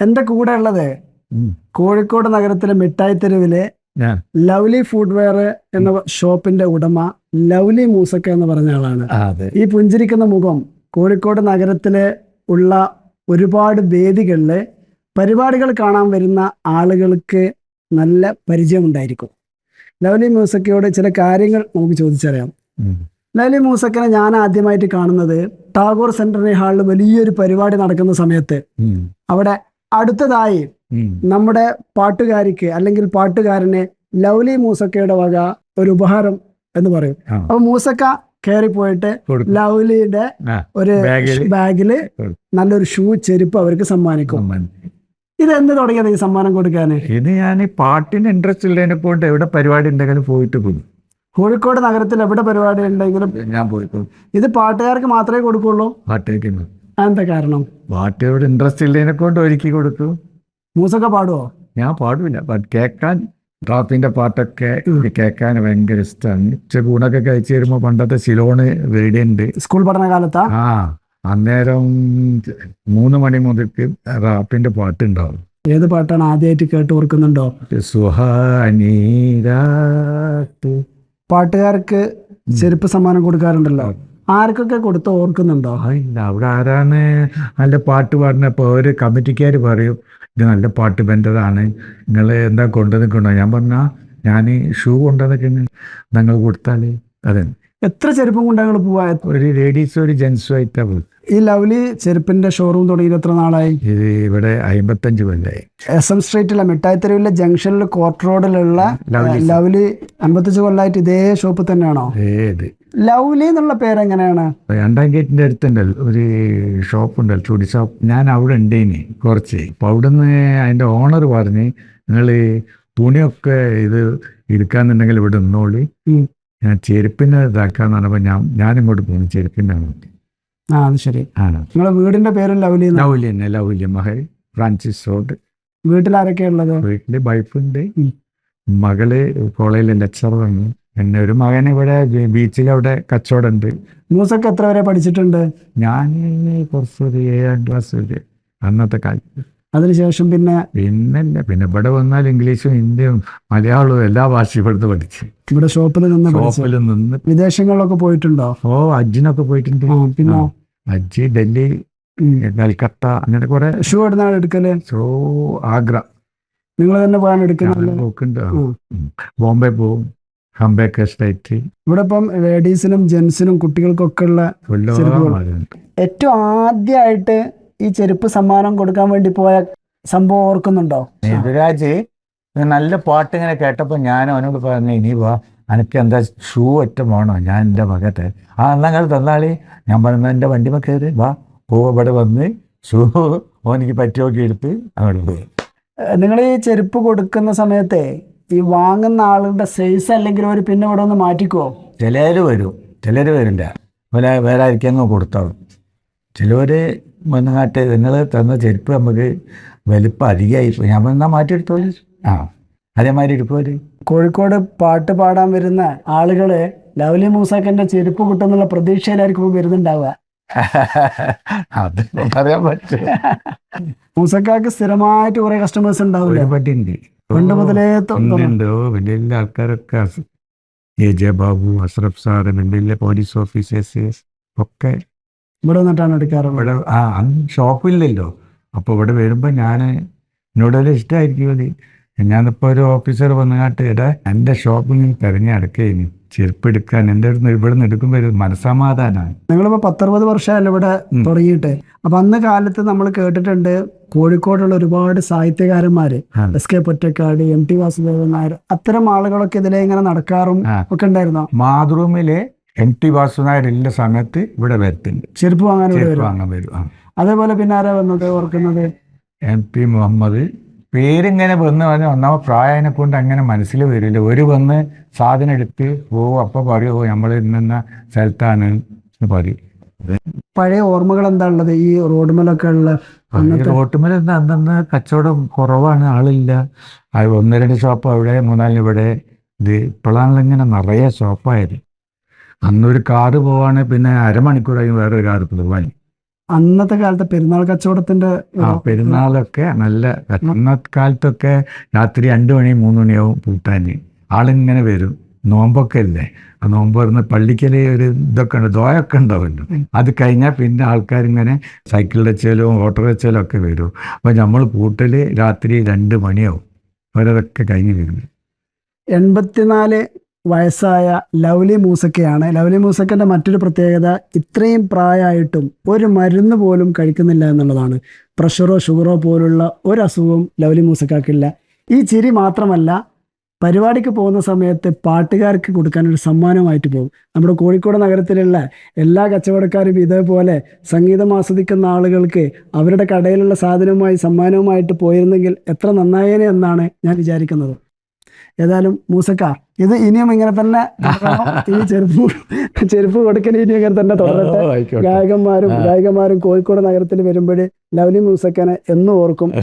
എന്റെ കൂടെ ഉള്ളത് കോഴിക്കോട് നഗരത്തിലെ മിഠായി തെരുവിലെ ലവ്ലി ഫുഡ്വെയർ എന്ന ഷോപ്പിന്റെ ഉടമ ലവ്ലി മൂസക്ക എന്ന് പറഞ്ഞ ആളാണ്. ഈ പുഞ്ചിരിക്കുന്ന മുഖം കോഴിക്കോട് നഗരത്തിലെ ഉള്ള ഒരുപാട് വേദികളിലെ പരിപാടികൾ കാണാൻ വരുന്ന ആളുകൾക്ക് നല്ല പരിചയമുണ്ടായിരിക്കും. ലവ്ലി മൂസക്കയോട് ചില കാര്യങ്ങൾ നമുക്ക് ചോദിച്ചറിയാം. ലവ്ലി മൂസക്കനെ ഞാൻ ആദ്യമായിട്ട് കാണുന്നത് ടാഗോർ സെന്ററിനെ ഹാളിൽ വലിയൊരു പരിപാടി നടക്കുന്ന സമയത്ത് അവിടെ അടുത്തതായി നമ്മുടെ പാട്ടുകാരിക്ക് അല്ലെങ്കിൽ പാട്ടുകാരന് ലവ്ലി മൂസക്കയുടെ വക ഒരു ഉപഹാരം എന്ന് പറയും. അപ്പൊ മൂസക്ക കയറി പോയിട്ട് ലവ്ലിയുടെ ഒരു ബാഗില് നല്ലൊരു ഷൂ ചെരുപ്പ് അവർക്ക് സമ്മാനിക്കും. ഇത് എന്ന് തുടങ്ങിയത് ഈ സമ്മാനം കൊടുക്കാന്? ഇത് ഞാൻ പാട്ടിന് ഇൻട്രസ്റ്റ് ഉള്ളതിനെ കൊണ്ട് എവിടെ പരിപാടി ഉണ്ടെങ്കിലും പോയിട്ട് പോകും. കോഴിക്കോട് നഗരത്തിൽ എവിടെ പരിപാടി ഉണ്ടെങ്കിലും ഞാൻ പോയി. ഇത് പാട്ടുകാർക്ക് മാത്രമേ കൊടുക്കുള്ളൂ? പാട്ടേക്ക്. എന്താ കാരണം? പാട്ടോട് ഇൻട്രസ്റ്റ് ഉള്ളതിനെ കൊണ്ട് ഒരുക്കി കൊടുക്കും. മൂസക്ക പാടുവോ? ഞാൻ പാടില്ല, കേൾക്കാൻ റാപ്പിന്റെ പാട്ടൊക്കെ കേൾക്കാൻ ഭയങ്കര ഇഷ്ടമാണ്. ഉച്ചകൂണൊക്കെ കഴിച്ചു വരുമ്പോ പണ്ടത്തെ സിലോണ് വേടിയുണ്ട് സ്കൂൾ പഠനകാലത്താ. അന്നേരം 3 മണി മുതൽക്ക് റാപ്പിന്റെ പാട്ടുണ്ടാവും. ഏത് പാട്ടാണ് ആദ്യമായിട്ട് കേട്ട് ഓർക്കുന്നുണ്ടോ? പാട്ടുകാർക്ക് ചെരുപ്പ് സമ്മാനം കൊടുക്കാറുണ്ടല്ലോ, ആർക്കൊക്കെ കൊടുത്ത് ഓർക്കുന്നുണ്ടോ? ഇല്ല, അവിടെ ആരാണ് നല്ല പാട്ട് പാടുന്നപ്പോ ഒരു കമ്മിറ്റിക്കാർ പറയും ഇത് നല്ല പാട്ട് ബന്ധതാണ്, നിങ്ങൾ എന്താ കൊണ്ടുവന്നിട്ടുണ്ടോ? ഞാൻ പറഞ്ഞാ ഞാൻ ഷൂ കൊണ്ടുവന്നിട്ടുണ്ട്, നിങ്ങൾ കൊടുത്താല്. അതെ. എത്ര ചെരുപ്പും കൊണ്ട് ഞങ്ങൾ പോവാ? ഒരു ലേഡീസും ഒരു ജെന്റ്സും ആയിട്ടാ പോയി. ഈ ലവ്ലി ചെരുപ്പിന്റെ ഷോറൂം തുടങ്ങിയിട്ട് എത്ര നാളായി? ഇത് ഇവിടെ 55 കൊല്ലായി. SM സ്ട്രീറ്റിലെ മിഠായി തെരുവിലെ ജംഗ്ഷനിൽ കോർട്ട് റോഡിലുള്ള ലവ്ലി 55 കൊല്ലായിട്ട് ഇതേ ഷോപ്പ് തന്നെയാണോ? ലവ്ലി എന്നുള്ള പേരെങ്ങനെയാണ്? 2ാം ഗേറ്റിന്റെ അടുത്തുണ്ടല്ലോ ഒരു ഷോപ്പ് ഉണ്ടല്ലോ, ചുടി ഷോപ്പ്. ഞാൻ അവിടെ ഉണ്ടേനി കുറച്ച്. അപ്പൊ അവിടുന്ന് അതിന്റെ ഓണർ പറഞ്ഞ് നിങ്ങൾ തുണിയൊക്കെ ഇത് എടുക്കാന്നുണ്ടെങ്കിൽ ഇവിടെ നിന്നോളി, ഞാൻ ചെരുപ്പിനെ ഇതാക്കാന്ന് പറഞ്ഞപ്പോ ഞാനിങ്ങോട്ട് പോകുന്നു ചെരുപ്പിന്റെ. അത് ശരി. നിങ്ങളെ വീടിന്റെ പേര് ലവ്ലി? ലവ്ലി തന്നെ, ലവ്ലി മഹൽ, ഫ്രാൻസിസ് റോഡ്. വീട്ടിൽ ആരൊക്കെയാ ഉള്ളത്? വീട്ടില് വൈഫുണ്ട്, മകള് കോളേജിലെ ലെക്ചറാണ്, പിന്നെ ഒരു മകൻ ഇവിടെ ബീച്ചിൽ അവിടെ കച്ചവടം ഉണ്ട്. മൂസക്ക എത്ര വരെ പഠിച്ചിട്ടുണ്ട്? ഞാൻ കുറച്ചൊരു 7ാം ക്ലാസ് വരെ അന്നത്തെ കാലത്ത്. അതിനുശേഷം പിന്നെ ഇവിടെ വന്നാൽ ഇംഗ്ലീഷും ഹിന്ദിയും മലയാളവും എല്ലാ ഭാഷയും ഇവിടുന്ന് പഠിച്ചു. ഇവിടെ ഷോപ്പിൽ നിന്ന്. വിദേശങ്ങളിലൊക്കെ പോയിട്ടുണ്ടോ? ഹജ്ജിനൊക്കെ പോയിട്ടുണ്ട്. പിന്നെ ഹജ്ജ്, ഡൽഹി, കൽക്കത്ത, അങ്ങനെ കുറെ. ഷൂ എവിടുന്നാണ് എടുക്കല്? ആഗ്ര. നിങ്ങൾ തന്നെ പോകാൻ എടുക്കുന്നത്? പോക്കുണ്ട്. ബോംബെ പോവും, ഹംബേക്ക് എസ്റ്റേറ്റ്. ഇവിടെ ഇപ്പം ലേഡീസിനും ജെന്റ്സിനും കുട്ടികൾക്കൊക്കെ ഉള്ള ഏറ്റവും ആദ്യമായിട്ട് ഈ ചെരുപ്പ് സമ്മാനം കൊടുക്കാൻ വേണ്ടി പോയ സംഭവം ഓർക്കുന്നുണ്ടോ? എതിരാജ് നല്ല പാട്ട് ഇങ്ങനെ കേട്ടപ്പോ ഞാൻ അവനോട് പറഞ്ഞു, ഇനി വാ എനിക്ക് എന്താ ഷൂ ഒറ്റ വേണോ, ഞാൻ എൻ്റെ മകത്തെ നിങ്ങൾ തന്നാളി. ഞാൻ പറഞ്ഞ എൻ്റെ വണ്ടിമ കയറി വാ ഇവിടെ വന്ന് ഷൂ ഓനിക്ക് പറ്റിയൊക്കെ എടുത്ത് അങ്ങോട്ട് പോയി. നിങ്ങൾ ഈ ചെരുപ്പ് കൊടുക്കുന്ന സമയത്തെ ഈ വാങ്ങുന്ന ആളുടെ സൈസ് അല്ലെങ്കിൽ ഒരു പിന്നെ ഇവിടെ ഒന്ന് മാറ്റിക്കുവോ? ചിലര് വരും, ചിലര് വരില്ല. വേറെ ആയിരിക്കും കൊടുത്താവും. ചിലവര് വന്നുകാട്ട് നിങ്ങൾ തന്ന ചെരുപ്പ് നമുക്ക് വലിപ്പം അധികമായി പോയി, ഞാൻ എന്നാൽ മാറ്റിയെടുത്തോളൂ. അതേമാതിരി എടുക്കുമല്ലോ. കോഴിക്കോട് പാട്ട് പാടാൻ വരുന്ന ആളുകള് ലവ്ലി മൂസക്കന്റെ ചെരുപ്പ് കിട്ടുന്നുള്ള പ്രതീക്ഷയിലായിരിക്കും വരുന്നുണ്ടാവുക. അത് പറയാൻ പറ്റും. മൂസക്കാക്ക് സ്ഥിരമായിട്ട് കുറെ കസ്റ്റമേഴ്സ് ഉണ്ടാവില്ല? പണ്ട് മുതലേ ഉണ്ടോ. വലിയ വലിയ ആൾക്കാരൊക്കെ, AJ ബാബു, അഷ്റഫ് സാറ്, വലിയ പോലീസ് ഓഫീസേഴ്സ് ഒക്കെ ഇവിടെ വന്നിട്ടാണ് എടുക്കാറുള്ളത്. ഇവിടെ ഷോപ്പില്ലല്ലോ, അപ്പോൾ ഇവിടെ വരുമ്പോൾ എന്നോടെല്ലാം ഇഷ്ടമായിരിക്കും. ഞാനിപ്പോൾ ഒരു ഓഫീസർ വന്നുകാട്ട് എൻ്റെ ഷോപ്പിൽ നിന്ന് തിരഞ്ഞെടുക്കുകയാണ് ചെരുപ്പ് എടുക്കാൻ. എൻ്റെ അടുത്ത് ഇവിടെ നിന്ന് എടുക്കുമ്പോൾ ഒരു മനസ്സമാധാനമാണ്. നിങ്ങളിപ്പോൾ 10-60 വർഷമല്ല ഇവിടെ തുടങ്ങിയിട്ട്. അപ്പൊ അന്ന് കാലത്ത് നമ്മൾ കേട്ടിട്ടുണ്ട് കോഴിക്കോടുള്ള ഒരുപാട് സാഹിത്യകാരന്മാര്, SK പൊറ്റക്കാട്, MT വാസുദേവൻ നായർ, അത്തരം ആളുകളൊക്കെ ഇതിലെ ഇങ്ങനെ നടക്കാറും ഒക്കെ ഉണ്ടായിരുന്നു. മാതൃഭൂമിയിലെ MT വാസുദേവൻ എല്ലാ സമയത്ത് ഇവിടെ വരുത്തുണ്ട്, ചെരുപ്പ് വാങ്ങാൻ വരും. അതേപോലെ പിന്നെ ആരാ വന്നത് ഓർക്കുന്നത്? MP മുഹമ്മദ്. പേരിങ്ങനെ വന്ന് ഒന്നാമത് പ്രായനെ കൊണ്ട് അങ്ങനെ മനസ്സിൽ വരില്ല. ഒരു വന്ന് സാധനം എടുത്ത് അപ്പൊ പറയുമോ നമ്മൾ ഇന്ന സ്ഥലത്താണ് പറയും. പഴയ ഓർമ്മകൾ എന്താ ഉള്ളത് ഈ റോഡുമലൊക്കെ ഉള്ള? റോട്ടുമേൽ അന്നന്ന് കച്ചവടം കുറവാണ്, ആളില്ല. 1-2 ഷോപ്പ് അവിടെ, 3-4 ഇവിടെ. ഇത് ഇപ്പോഴാണല്ലോ ഇങ്ങനെ നിറയെ ഷോപ്പായത്. അന്നൊരു കാറ് പോവാണെങ്കിൽ പിന്നെ അരമണിക്കൂറായി വേറൊരു കാറ് പോവാൻ. അന്നത്തെ കാലത്തെ പെരുന്നാൾ കച്ചവടത്തിന്റെ പെരുന്നാളൊക്കെ നല്ല അന്നത്തെ കാലത്തൊക്കെ രാത്രി 2 മണി 3 മണിയാവും പൂട്ടാൻ. ആളിങ്ങനെ വരും. നോമ്പൊക്കെ അല്ലേ, ആ നോമ്പ് പറഞ്ഞ പള്ളിക്കല് ഒരു ഇതൊക്കെ ഉണ്ട്, ദോയൊക്കെ ഉണ്ടാവുമല്ലോ. അത് കഴിഞ്ഞാൽ പിന്നെ ആൾക്കാരിങ്ങനെ സൈക്കിൾ വെച്ചാലും ഓട്ടോ വെച്ചാലും ഒക്കെ വരും. അപ്പോൾ നമ്മൾ പൂട്ടല് രാത്രി 2 മണിയാവും അവരതൊക്കെ കഴിഞ്ഞ് വരുന്നത്. 84 വയസ്സായ ലവ്ലി മൂസക്കയാണ്. ലവ്ലി മൂസക്കൻ്റെ മറ്റൊരു പ്രത്യേകത ഇത്രയും പ്രായമായിട്ടും ഒരു മരുന്ന് പോലും കഴിക്കുന്നില്ല എന്നുള്ളതാണ്. പ്രഷറോ ഷുഗറോ പോലുള്ള ഒരു അസുഖവും ലവ്ലി മൂസക്കാക്കില്ല. ഈ ചിരി മാത്രമല്ല, പരിപാടിക്ക് പോകുന്ന സമയത്ത് പാട്ടുകാർക്ക് കൊടുക്കാനൊരു സമ്മാനമായിട്ട് പോകും. നമ്മുടെ കോഴിക്കോട് നഗരത്തിലുള്ള എല്ലാ കച്ചവടക്കാരും ഇതേപോലെ സംഗീതം ആസ്വദിക്കുന്ന ആളുകൾക്ക് അവരുടെ കടയിലുള്ള സാധനവുമായി സമ്മാനവുമായിട്ട് പോയിരുന്നെങ്കിൽ എത്ര നന്നായേനെ എന്നാണ് ഞാൻ വിചാരിക്കുന്നത്. ഏതായാലും മൂസക്ക, ഇത് ഇനിയും ഇങ്ങനെ തന്നെ ഈ ചെരുപ്പ് കൊടുക്കൽ ഇനിയും ഇങ്ങനെ തന്നെ തുടരട്ടെ. ഗായകന്മാരും കോഴിക്കോട് നഗരത്തിൽ വരുമ്പോൾ ലവ്ലി മൂസക്കനെ എന്നും ഓർക്കും.